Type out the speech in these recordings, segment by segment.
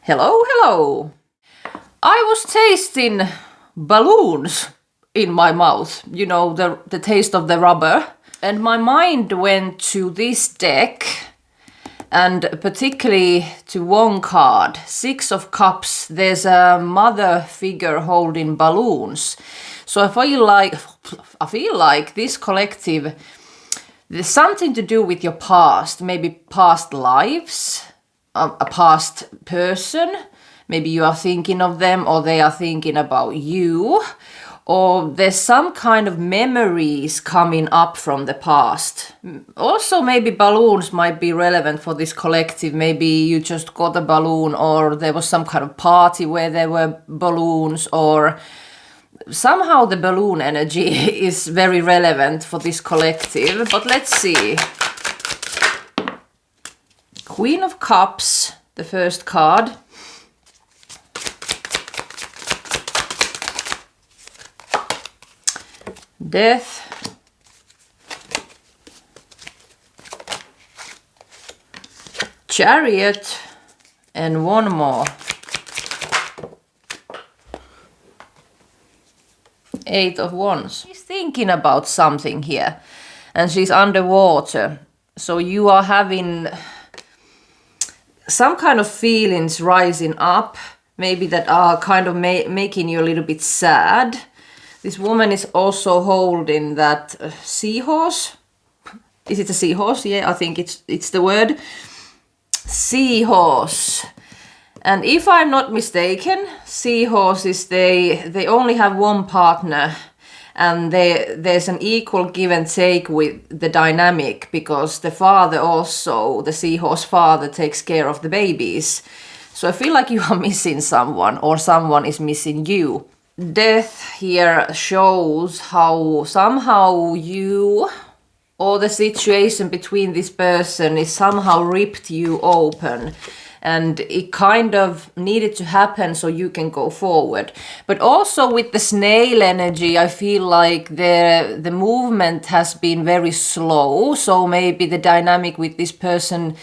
Hello, hello. I was tasting balloons in my mouth, the taste of the rubber. And my mind went to this deck and particularly to one card, Six of Cups. There's a mother figure holding balloons. So I feel like this collective, there's something to do with your past, maybe past lives, a past person. Maybe you are thinking of them or they are thinking about you. Or there's some kind of memories coming up from the past. Also, maybe balloons might be relevant for this collective. Maybe you just got a balloon or there was some kind of party where there were balloons, or somehow the balloon energy is very relevant for this collective. But let's see. Queen of Cups, the first card. Death. Chariot. And one more. Eight of Wands. She's thinking about something here. And she's underwater. So you are having some kind of feelings rising up, maybe that are kind of making you a little bit sad. This woman is also holding that seahorse. Is it a seahorse? Yeah, I think it's the word. Seahorse. And if I'm not mistaken, seahorses, they only have one partner. And there's an equal give and take with the dynamic, because the father also, the seahorse father, takes care of the babies. So I feel like you are missing someone or someone is missing you. Death here shows how somehow you or the situation between this person is somehow ripped you open. And it kind of needed to happen so you can go forward. But also with the snail energy, I feel like the movement has been very slow. So maybe the dynamic with this person,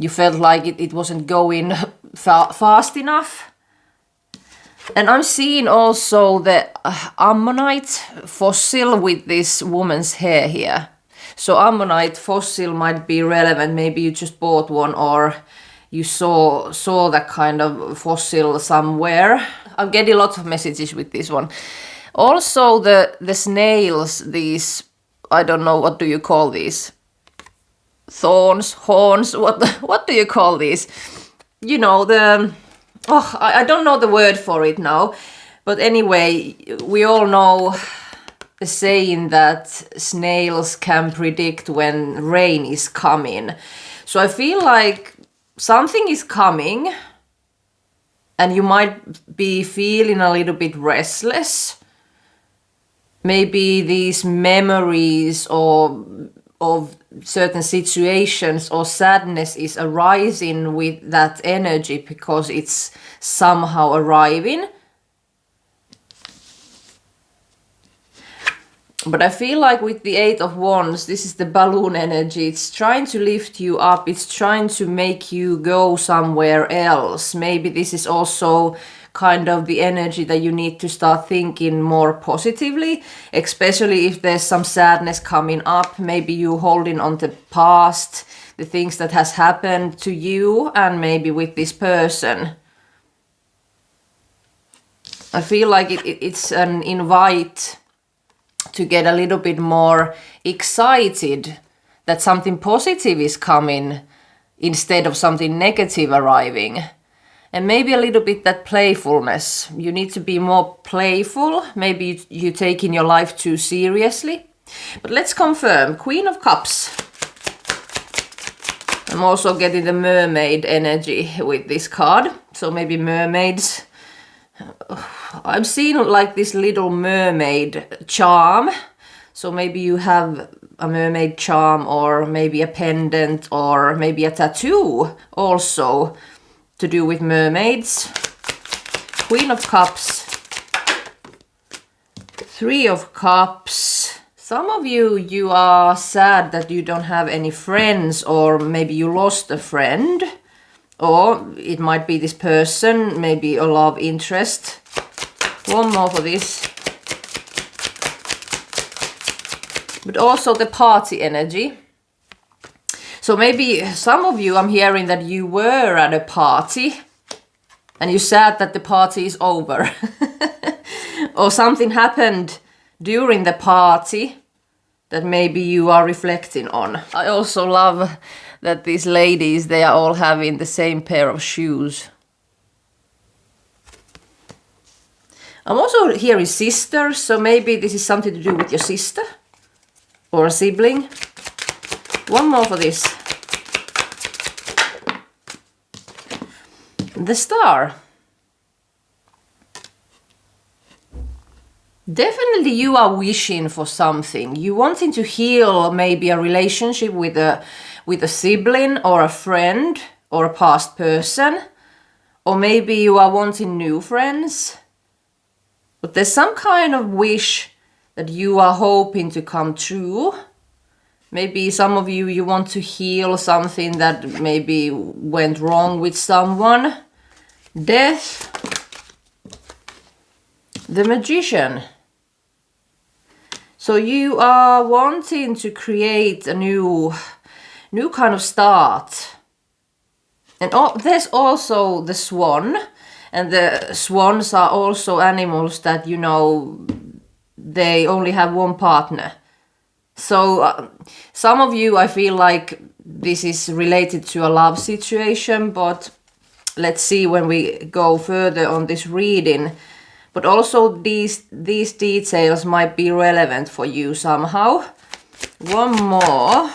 you felt like it wasn't going fast enough. And I'm seeing also the ammonite fossil with this woman's hair here. So ammonite fossil might be relevant. Maybe you just bought one or you saw that kind of fossil somewhere. I'm getting lots of messages with this one. Also the snails, these, I don't know, what do you call these? Thorns, horns, what do you call these? You know, I don't know the word for it now. But anyway, we all know the saying that snails can predict when rain is coming. So I feel like something is coming and you might be feeling a little bit restless. Maybe these memories of certain situations or sadness is arising with that energy because it's somehow arriving. But I feel like with the Eight of Wands, this is the balloon energy. It's trying to lift you up. It's trying to make you go somewhere else. Maybe this is also kind of the energy that you need to start thinking more positively, especially if there's some sadness coming up. Maybe you holding on to the past, the things that has happened to you, and maybe with this person. I feel like it's an invite to get a little bit more excited that something positive is coming instead of something negative arriving. And maybe a little bit that playfulness. You need to be more playful. Maybe you're taking your life too seriously. But let's confirm. Queen of Cups. I'm also getting the mermaid energy with this card. So maybe mermaids. I'm seeing like this little mermaid charm. So maybe you have a mermaid charm or maybe a pendant or maybe a tattoo also to do with mermaids. Queen of Cups. Three of Cups. Some of you are sad that you don't have any friends, or maybe you lost a friend. Or it might be this person, maybe a love interest. One more for this. But also the party energy. So maybe some of you, I'm hearing that you were at a party and you said that the party is over. Or something happened during the party that maybe you are reflecting on. I also love that these ladies, they are all having the same pair of shoes. I'm also hearing sisters, so maybe this is something to do with your sister or a sibling. One more for this. The Star. Definitely you are wishing for something. You wanting to heal maybe a relationship with a sibling or a friend or a past person. Or maybe you are wanting new friends. But there's some kind of wish that you are hoping to come true. Maybe some of you, you want to heal something that maybe went wrong with someone. Death. The Magician. So you are wanting to create a new kind of start. And there's also the Swan. And the swans are also animals that, you know, they only have one partner. So some of you, I feel like this is related to a love situation, but let's see when we go further on this reading. But also these details might be relevant for you somehow. One more.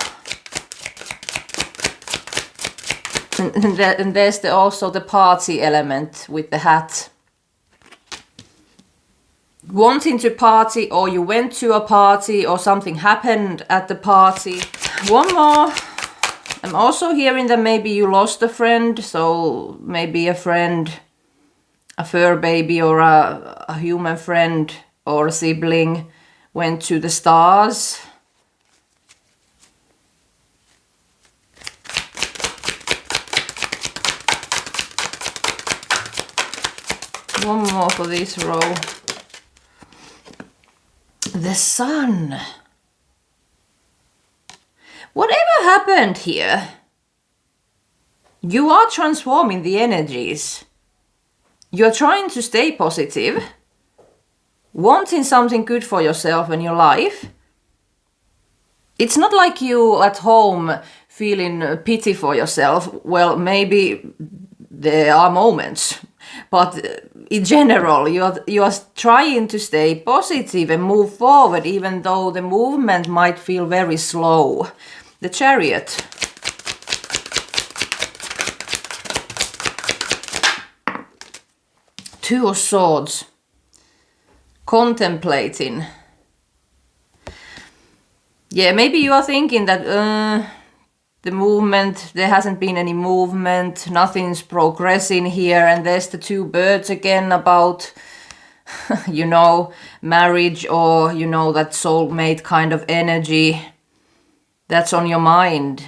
And there's also the party element with the hat. Wanting to party, or you went to a party, or something happened at the party. One more. I'm also hearing that maybe you lost a friend, so maybe a friend, a fur baby, or a human friend, or a sibling went to the stars. One more for this row. The Sun. Whatever happened here, you are transforming the energies. You're trying to stay positive, wanting something good for yourself and your life. It's not like you at home feeling pity for yourself. Well, maybe there are moments, but in general, you are trying to stay positive and move forward, even though the movement might feel very slow. The Chariot. Two of Swords. Contemplating. Yeah, maybe you are thinking that the movement, there hasn't been any movement, nothing's progressing here, and there's the two birds again about, you know, marriage, or, you know, that soulmate kind of energy that's on your mind.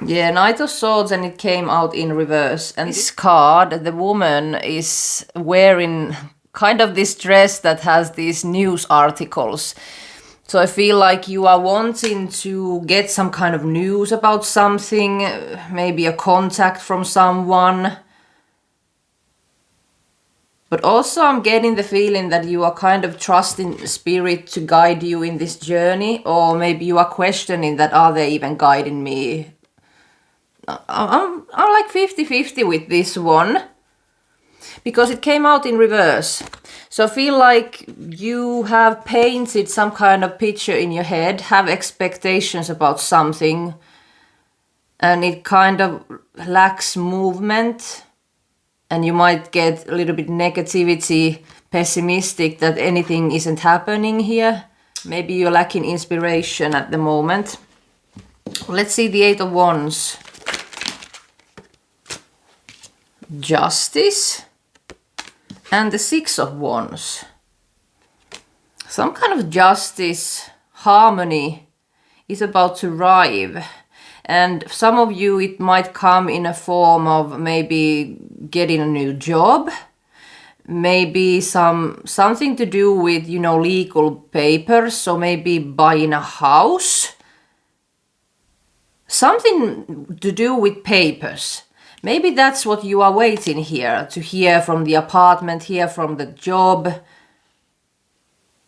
Yeah, Knight of Swords, and it came out in reverse. And this card, the woman is wearing kind of this dress that has these news articles. So I feel like you are wanting to get some kind of news about something, maybe a contact from someone. But also I'm getting the feeling that you are kind of trusting spirit to guide you in this journey, or maybe you are questioning that, are they even guiding me? I'm like 50-50 with this one, because it came out in reverse. So I feel like you have painted some kind of picture in your head, have expectations about something, and it kind of lacks movement, and you might get a little bit negativity, pessimistic that anything isn't happening here. Maybe you're lacking inspiration at the moment. Let's see the Eight of Wands. Justice. And the Six of Wands. Some kind of justice, harmony is about to arrive. And some of you, it might come in a form of maybe getting a new job, maybe something to do with, you know, legal papers, so maybe buying a house, something to do with papers. Maybe that's what you are waiting here, to hear from the apartment, hear from the job.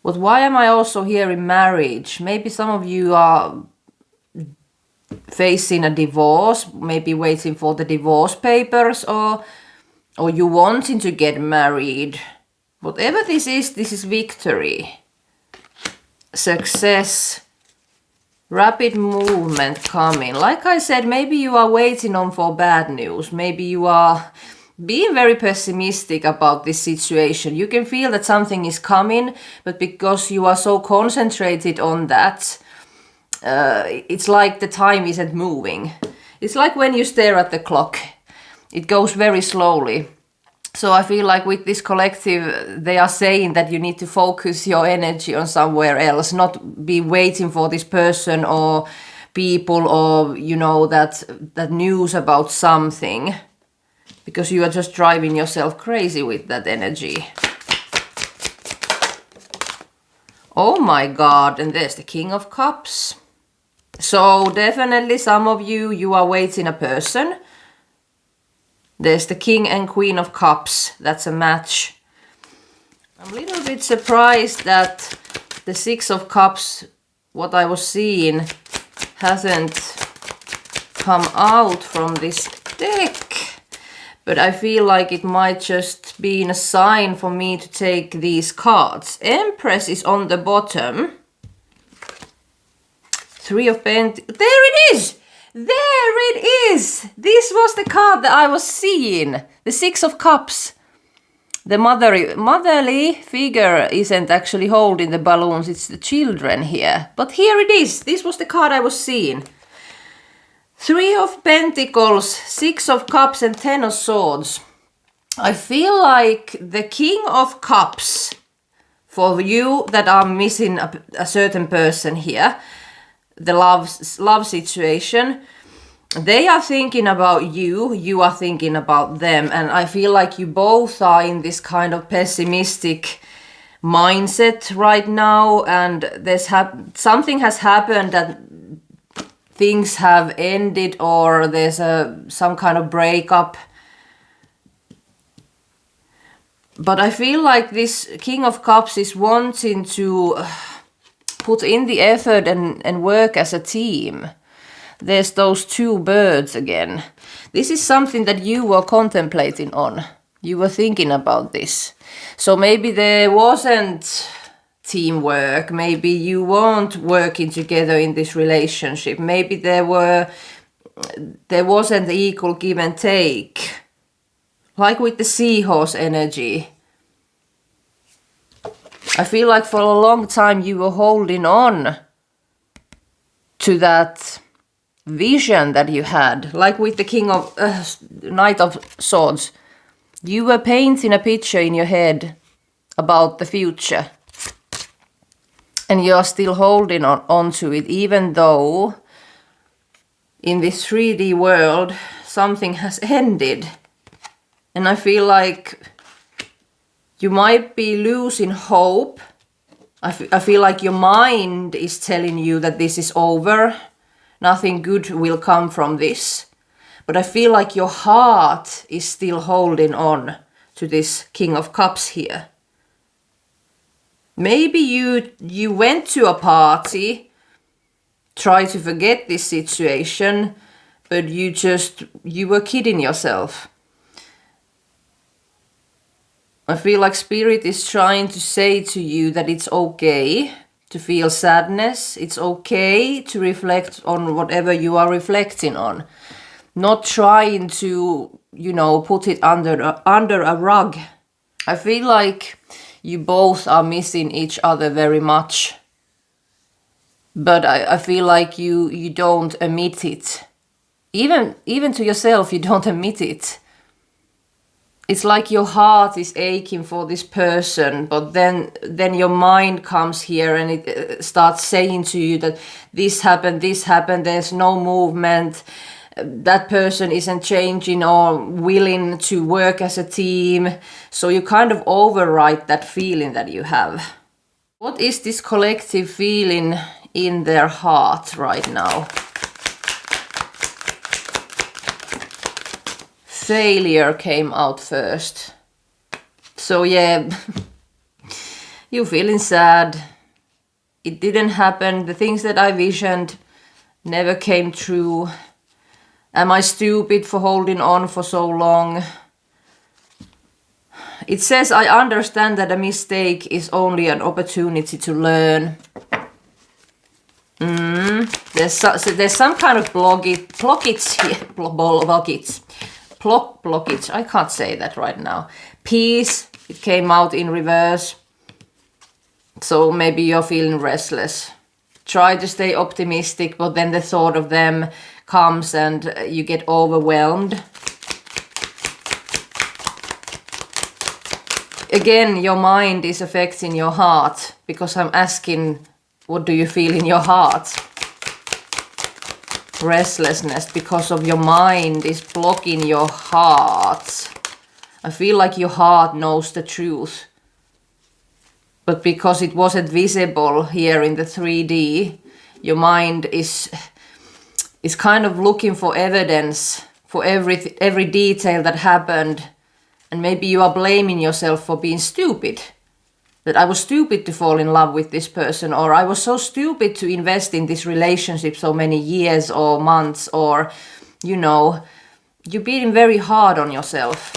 But why am I also hearing marriage? Maybe some of you are facing a divorce, maybe waiting for the divorce papers, or you wanting to get married. Whatever this is victory, success, rapid movement coming. Like I said, maybe you are waiting on for bad news. Maybe you are being very pessimistic about this situation. You can feel that something is coming, but because you are so concentrated on that, it's like the time isn't moving. It's like when you stare at the clock. It goes very slowly. So I feel like with this collective, they are saying that you need to focus your energy on somewhere else, not be waiting for this person or people or, you know, that news about something, because you are just driving yourself crazy with that energy. Oh my God, and there's the King of Cups. So definitely some of you, you are waiting a person. There's the King and Queen of Cups. That's a match. I'm a little bit surprised that the Six of Cups, what I was seeing, hasn't come out from this deck. But I feel like it might just be a sign for me to take these cards. Empress is on the bottom. Three of Pentacles. There it is! There it is! This was the card that I was seeing. The Six of Cups. The motherly figure isn't actually holding the balloons, it's the children here. But here it is. This was the card I was seeing. Three of Pentacles, Six of Cups and Ten of Swords. I feel like the King of Cups, for you that are missing a certain person here, the love situation, they are thinking about you, you are thinking about them, and I feel like you both are in this kind of pessimistic mindset right now, and there's something has happened that things have ended, or there's some kind of breakup. But I feel like this King of Cups is wanting to put in the effort and work as a team. There's those two birds again. This is something that you were contemplating on. You were thinking about this. So maybe there wasn't teamwork. Maybe you weren't working together in this relationship. Maybe there wasn't equal give and take. Like with the seahorse energy. I feel like for a long time you were holding on to that vision that you had, like with the Knight of Swords. You were painting a picture in your head about the future, and you are still holding on to it, even though in this 3D world something has ended. And I feel like you might be losing hope. I feel like your mind is telling you that this is over. Nothing good will come from this. But I feel like your heart is still holding on to this King of Cups here. Maybe you went to a party, try to forget this situation, but you were kidding yourself. I feel like Spirit is trying to say to you that it's okay to feel sadness. It's okay to reflect on whatever you are reflecting on. Not trying to, you know, put it under a rug. I feel like you both are missing each other very much. But I feel like you don't admit it. Even to yourself, you don't admit it. it's like your heart is aching for this person, but then your mind comes here and it starts saying to you that this happened, there's no movement, that person isn't changing or willing to work as a team. So you kind of overwrite that feeling that you have. What is this collective feeling in their heart right now? Failure came out first. So yeah, you feeling sad. It didn't happen. The things that I visioned never came true. Am I stupid for holding on for so long? It says, I understand that a mistake is only an opportunity to learn. There's some kind of blockage here. Blockage. I can't say that right now. Peace. It came out in reverse. So maybe you're feeling restless. Try to stay optimistic, but then the thought of them comes and you get overwhelmed. Again, your mind is affecting your heart, because I'm asking, what do you feel in your heart? Restlessness because of your mind is blocking your heart. I feel like your heart knows the truth. But because it wasn't visible here in the 3D, your mind is kind of looking for evidence for every detail that happened. And maybe you are blaming yourself for being stupid. That I was stupid to fall in love with this person, or I was so stupid to invest in this relationship so many years or months, or, you know, you're being very hard on yourself.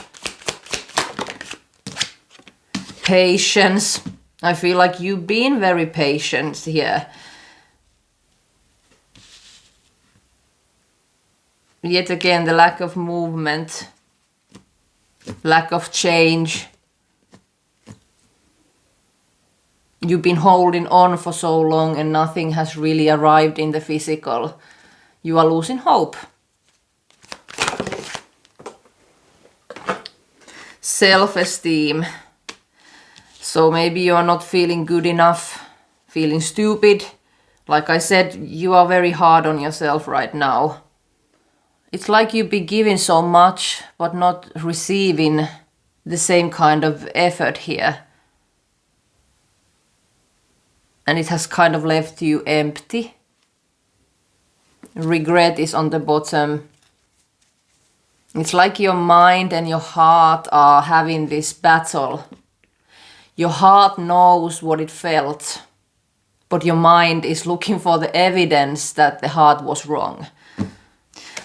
Patience. I feel like you've been very patient here. Yet again, the lack of movement, lack of change. You've been holding on for so long and nothing has really arrived in the physical. You are losing hope. Self-esteem. So maybe you are not feeling good enough, feeling stupid. Like I said, you are very hard on yourself right now. It's like you've been giving so much, but not receiving the same kind of effort here. And it has kind of left you empty. Regret is on the bottom. It's like your mind and your heart are having this battle. Your heart knows what it felt, but your mind is looking for the evidence that the heart was wrong.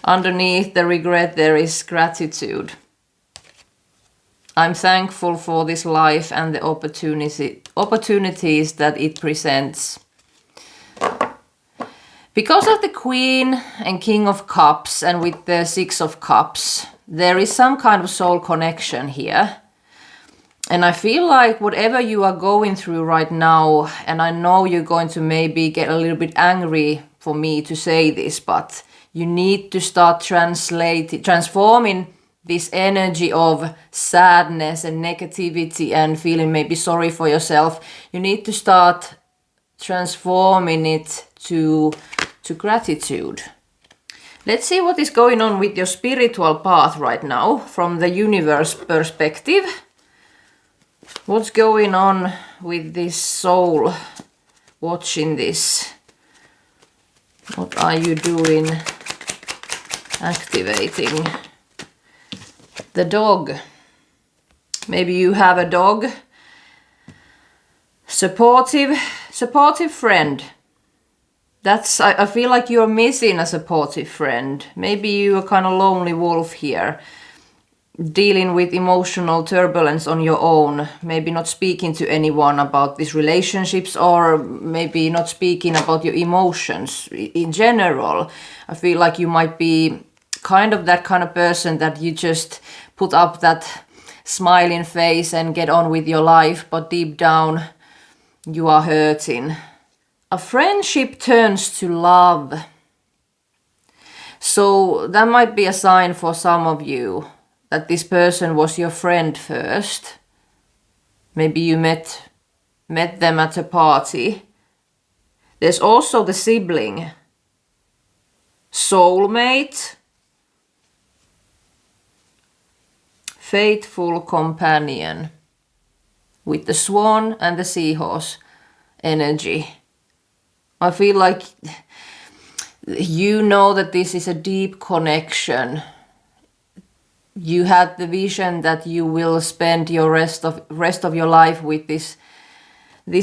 Underneath the regret, there is gratitude. I'm thankful for this life and the opportunities that it presents. Because of the Queen and King of Cups and with the Six of Cups, there is some kind of soul connection here. And I feel like whatever you are going through right now, and I know you're going to maybe get a little bit angry for me to say this, but you need to start transforming this energy of sadness and negativity and feeling maybe sorry for yourself. You need to start transforming it to gratitude. Let's see what is going on with your spiritual path right now from the universe perspective. What's going on with this soul watching this? What are you doing? Activating the dog. Maybe you have a dog. Supportive friend. I feel like you're missing a supportive friend. Maybe you're a kind of lonely wolf here, dealing with emotional turbulence on your own, maybe not speaking to anyone about these relationships, or maybe not speaking about your emotions in general. I feel like you might be kind of that kind of person that you just put up that smiling face and get on with your life, but deep down you are hurting. A friendship turns to love. So that might be a sign for some of you that this person was your friend first. Maybe you met them at a party. There's also the sibling, soulmate, faithful companion, with the swan and the seahorse energy. I feel like you know that this is a deep connection. You had the vision that you will spend your rest of your life with this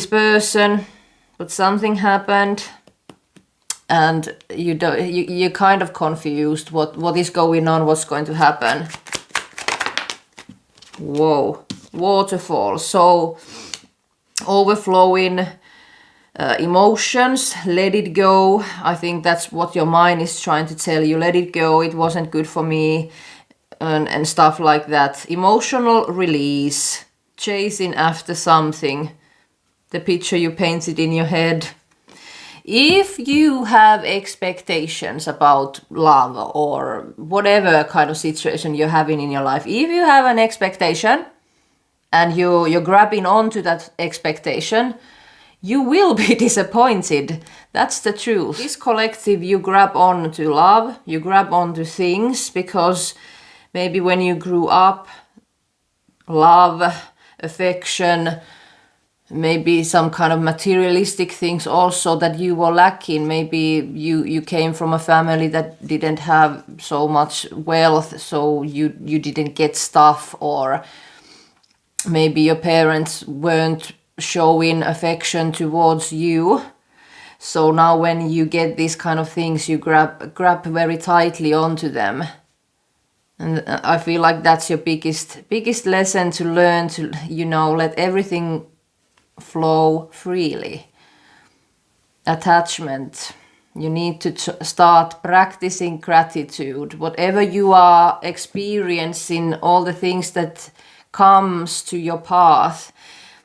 person, but something happened, and you're kind of confused what is going on, what's going to happen. Whoa, waterfall. So overflowing emotions, let it go. I think that's what your mind is trying to tell you. Let it go, it wasn't good for me, and stuff like that. Emotional release, chasing after something, the picture you painted in your head. If you have expectations about love or whatever kind of situation you're having in your life, if you have an expectation and you're grabbing onto that expectation, you will be disappointed. That's the truth. This collective, you grab on to love, you grab on to things because maybe when you grew up, love, affection, maybe some kind of materialistic things also that you were lacking. Maybe you came from a family that didn't have so much wealth, so you didn't get stuff, or maybe your parents weren't showing affection towards you. So now when you get these kind of things, you grab very tightly onto them. And I feel like that's your biggest lesson to learn, to, let everything flow freely. Attachment. You need to start practicing gratitude. Whatever you are experiencing, all the things that comes to your path,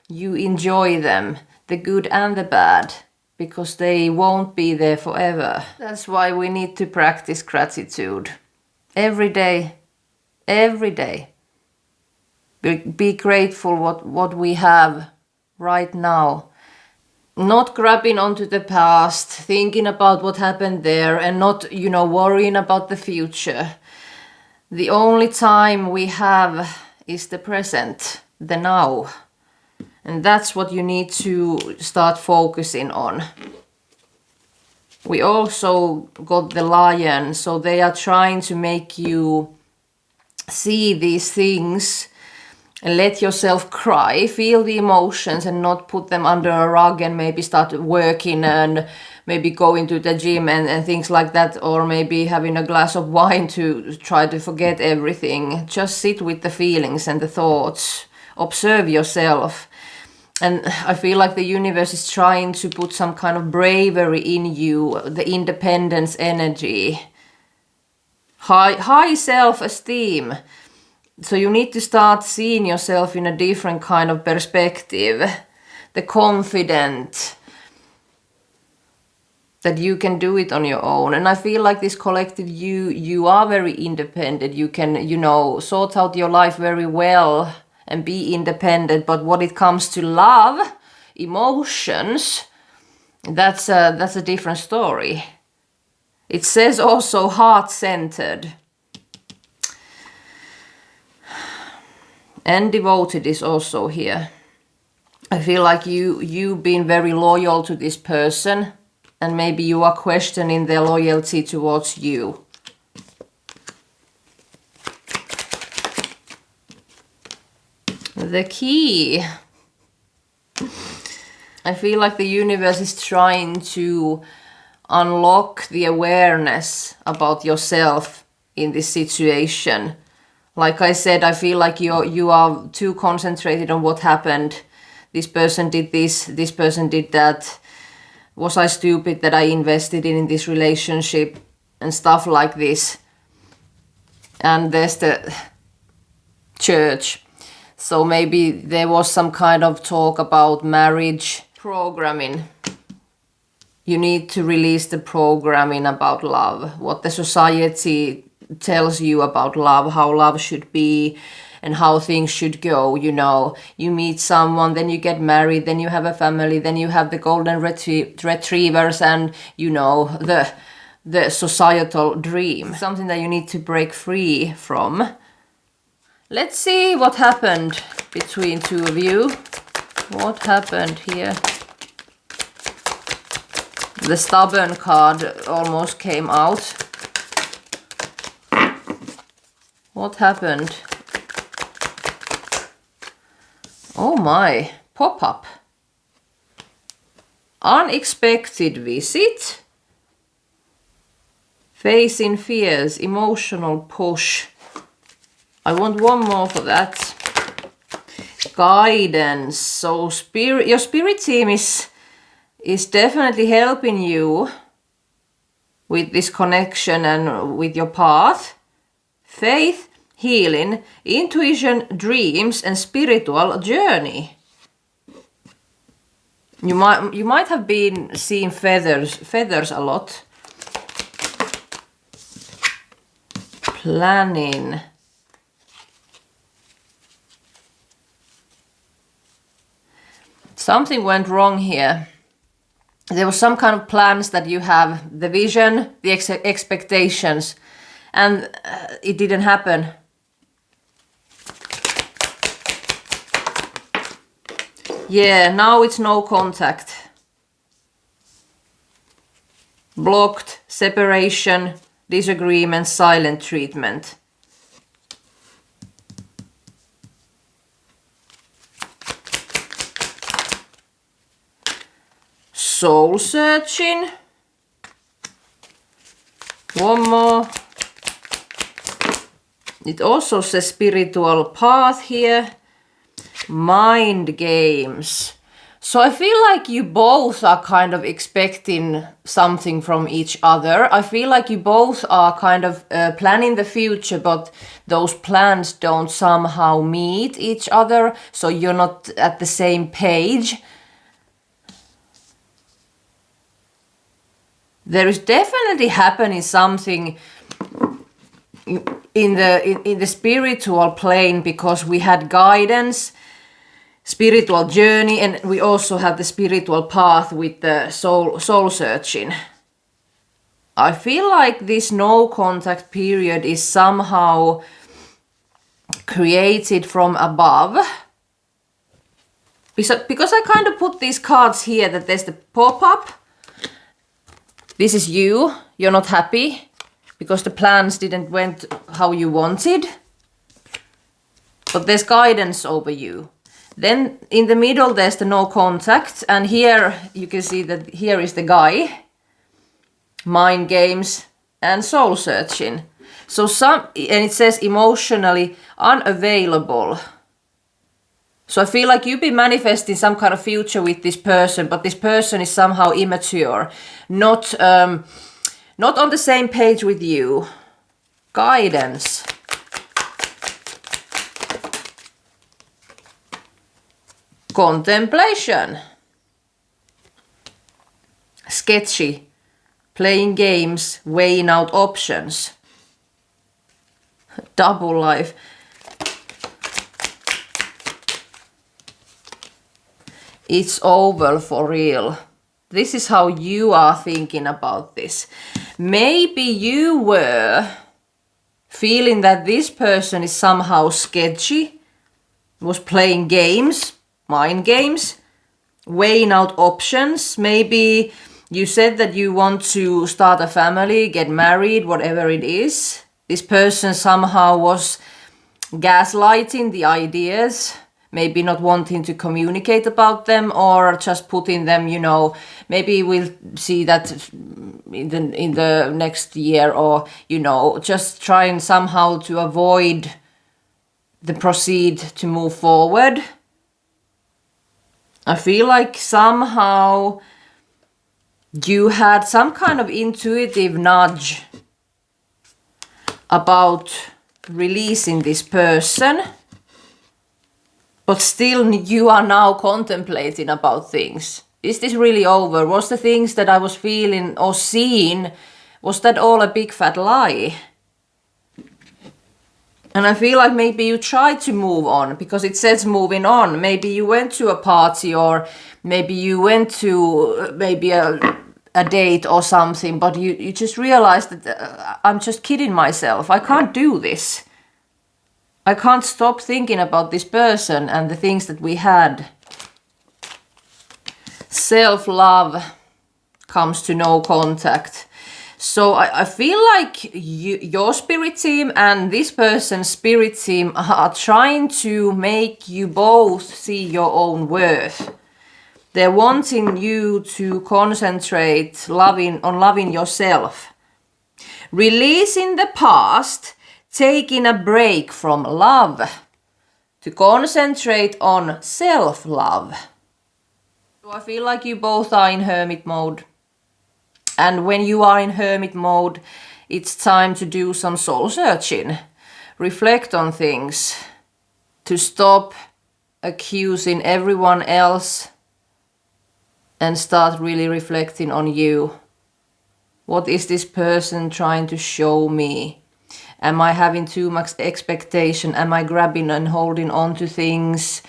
you enjoy them, the good and the bad, because they won't be there forever. That's why we need to practice gratitude every day. Every day. Be grateful what we have right now. Not grabbing onto the past, thinking about what happened there, and not, worrying about the future. The only time we have is the present, the now. And that's what you need to start focusing on. We also got the lion, so they are trying to make you see these things and let yourself cry, feel the emotions and not put them under a rug, and maybe start working and maybe going to the gym and things like that, or maybe having a glass of wine to try to forget everything. Just sit with the feelings and the thoughts, observe yourself. And I feel like the universe is trying to put some kind of bravery in you, the independence energy, high self-esteem. So you need to start seeing yourself in a different kind of perspective. The confident, that you can do it on your own. And I feel like this collective, you are very independent. You can, sort out your life very well and be independent. But when it comes to love, emotions, that's a different story. It says also heart-centered. And devoted is also here. I feel like you've been very loyal to this person, and maybe you are questioning their loyalty towards you. The key. I feel like the universe is trying to unlock the awareness about yourself in this situation. Like I said, I feel like you are too concentrated on what happened. This person did this person did that. Was I stupid that I invested in this relationship and stuff like this? And there's the church. So maybe there was some kind of talk about marriage programming. You need to release the programming about love, what the society tells you about love, how love should be and how things should go. You know, you meet someone, then you get married, then you have a family, then you have the golden retrievers, and you know, the societal dream, something that you need to break free from. Let's see what happened between two of you. What happened here? The stubborn card almost came out. What happened? Oh my, pop-up. Unexpected visit. Facing fears, emotional push. I want one more for that. Guidance. So your spirit team is definitely helping you with this connection and with your path. Faith, healing, intuition, dreams, and spiritual journey. You might have been seeing feathers a lot. Planning. Something went wrong here. There was some kind of plans that you have, the vision, the expectations, and it didn't happen. Yeah, now it's no contact. Blocked, separation, disagreement, silent treatment. Soul searching. One more. It also says spiritual path here. Mind games. So I feel like you both are kind of expecting something from each other. I feel like you both are kind of planning the future, but those plans don't somehow meet each other, so you're not at the same page. There is definitely happening something in the spiritual plane, because we had guidance, spiritual journey, and we also have the spiritual path with the soul searching. I feel like this no contact period is somehow created from above. Because I kind of put these cards here, that there's the pop-up. This is you're not happy because the plans didn't went how you wanted. But there's guidance over you. Then in the middle there's the no contact, and here you can see that here is the guy. Mind games and soul searching. So and it says emotionally unavailable. So I feel like you've been manifesting some kind of future with this person, but this person is somehow immature, not on the same page with you. Guidance. Contemplation. Sketchy. Playing games, weighing out options. Double life. It's over for real. This is how you are thinking about this. Maybe you were feeling that this person is somehow sketchy, was playing games, mind games, weighing out options. Maybe you said that you want to start a family, get married, whatever it is. This person somehow was gaslighting the ideas. Maybe not wanting to communicate about them, or just putting them, you know, maybe we'll see that in the next year, or, you know, just trying somehow to avoid the proceed to move forward. I feel like somehow you had some kind of intuitive nudge about releasing this person. But still you are now contemplating about things. Is this really over? Was the things that I was feeling or seeing, was that all a big fat lie? And I feel like maybe you tried to move on because it says moving on. Maybe you went to a party, or maybe you went to maybe a date or something, but you just realized that I'm just kidding myself. I can't do this. I can't stop thinking about this person and the things that we had. Self-love comes to no contact. So I feel like your spirit team and this person's spirit team are trying to make you both see your own worth. They're wanting you to concentrate on loving yourself. Releasing the past, taking a break from love to concentrate on self-love. So I feel like you both are in hermit mode. And when you are in hermit mode, it's time to do some soul searching. Reflect on things. To stop accusing everyone else and start really reflecting on you. What is this person trying to show me? Am I having too much expectation? Am I grabbing and holding on to things?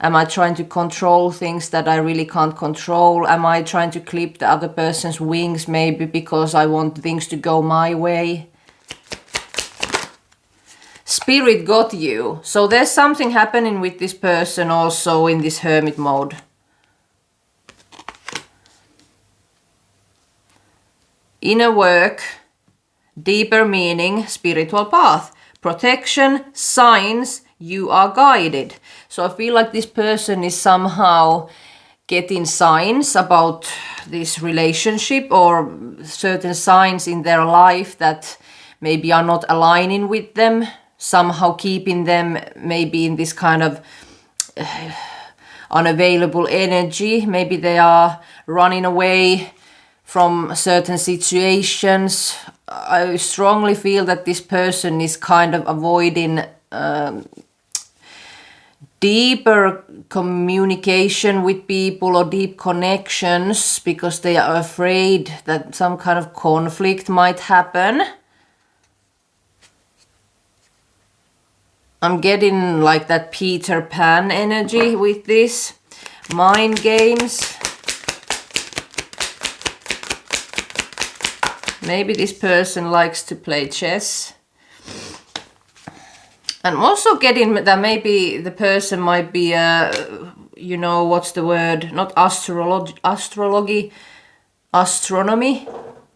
Am I trying to control things that I really can't control? Am I trying to clip the other person's wings maybe because I want things to go my way? Spirit got you. So there's something happening with this person also in this hermit mode. Inner work, deeper meaning, spiritual path, protection, signs, you are guided. So I feel like this person is somehow getting signs about this relationship or certain signs in their life that maybe are not aligning with them, somehow keeping them maybe in this kind of unavailable energy. Maybe they are running away from certain situations. I strongly feel that this person is kind of avoiding deeper communication with people or deep connections because they are afraid that some kind of conflict might happen. I'm getting like that Peter Pan energy with this. Mind games. Maybe this person likes to play chess. And I'm also getting that maybe the person might be you know, what's the word? Not astrology, astronomy.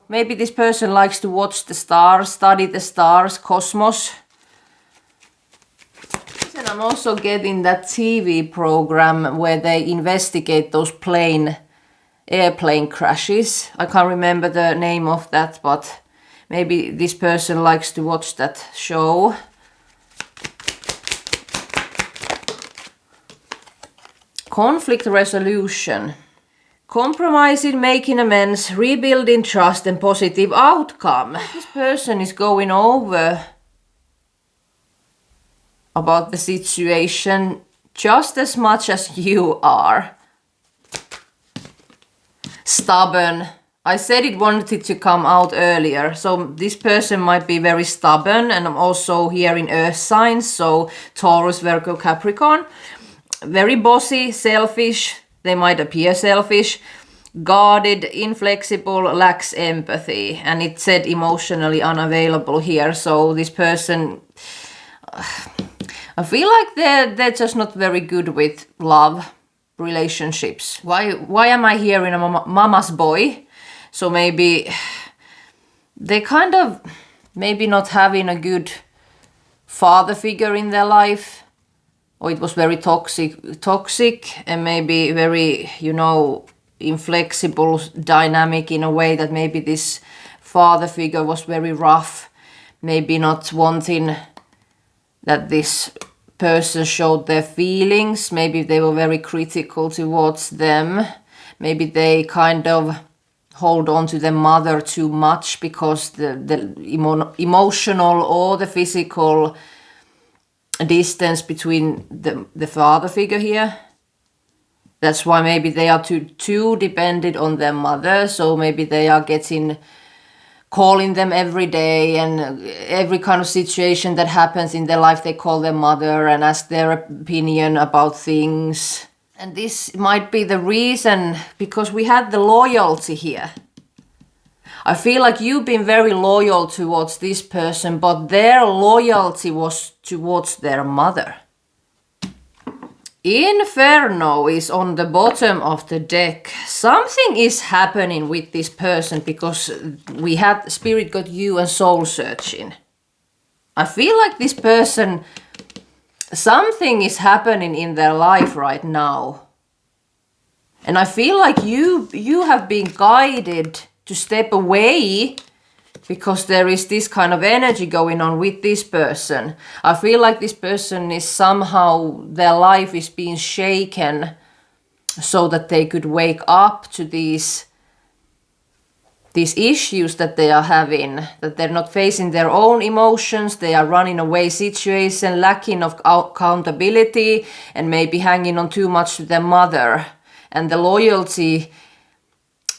Maybe this person likes to watch the stars, study the stars, cosmos. And I'm also getting that TV program where they investigate those airplane crashes. I can't remember the name of that, but maybe this person likes to watch that show. Conflict resolution. Compromising, making amends, rebuilding trust and positive outcome. This person is going over about the situation just as much as you are. Stubborn. I said it wanted to come out earlier. So this person might be very stubborn, and I'm also hearing earth signs, so Taurus, Virgo, Capricorn. Very bossy, selfish. They might appear selfish. Guarded, inflexible, lacks empathy. And it said emotionally unavailable here. So this person, I feel like they're just not very good with love, relationships. Why am I hearing a mama's boy? So maybe they kind of maybe not having a good father figure in their life. Or it was very toxic and maybe very, you know, inflexible dynamic in a way that maybe this father figure was very rough, maybe not wanting that this person showed their feelings, maybe they were very critical towards them, maybe they kind of hold on to their mother too much because the emotional or the physical distance between the father figure here. That's why maybe they are too dependent on their mother, so maybe they are getting calling them every day, and every kind of situation that happens in their life, they call their mother and ask their opinion about things. And this might be the reason, because we had the loyalty here. I feel like you've been very loyal towards this person, but their loyalty was towards their mother. Inferno is on the bottom of the deck. Something is happening with this person, because we had Spirit got you and soul searching. I feel like this person, something is happening in their life right now. And I feel like you have been guided to step away, because there is this kind of energy going on with this person. I feel like this person is somehow, their life is being shaken so that they could wake up to these issues that they are having, that they're not facing their own emotions, they are running away situation, lacking of accountability, and maybe hanging on too much to their mother. And the loyalty,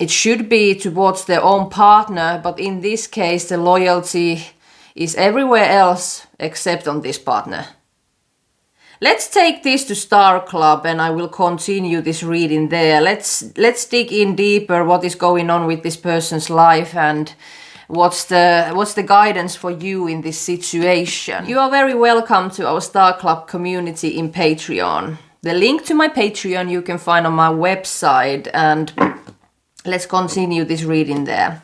it should be towards their own partner, but in this case the loyalty is everywhere else except on this partner. Let's take this to Star Club, and I will continue this reading there. Let's dig in deeper what is going on with this person's life, and what's the guidance for you in this situation. You are very welcome to our Star Club community in Patreon. The link to my Patreon you can find on my website, and let's continue this reading there.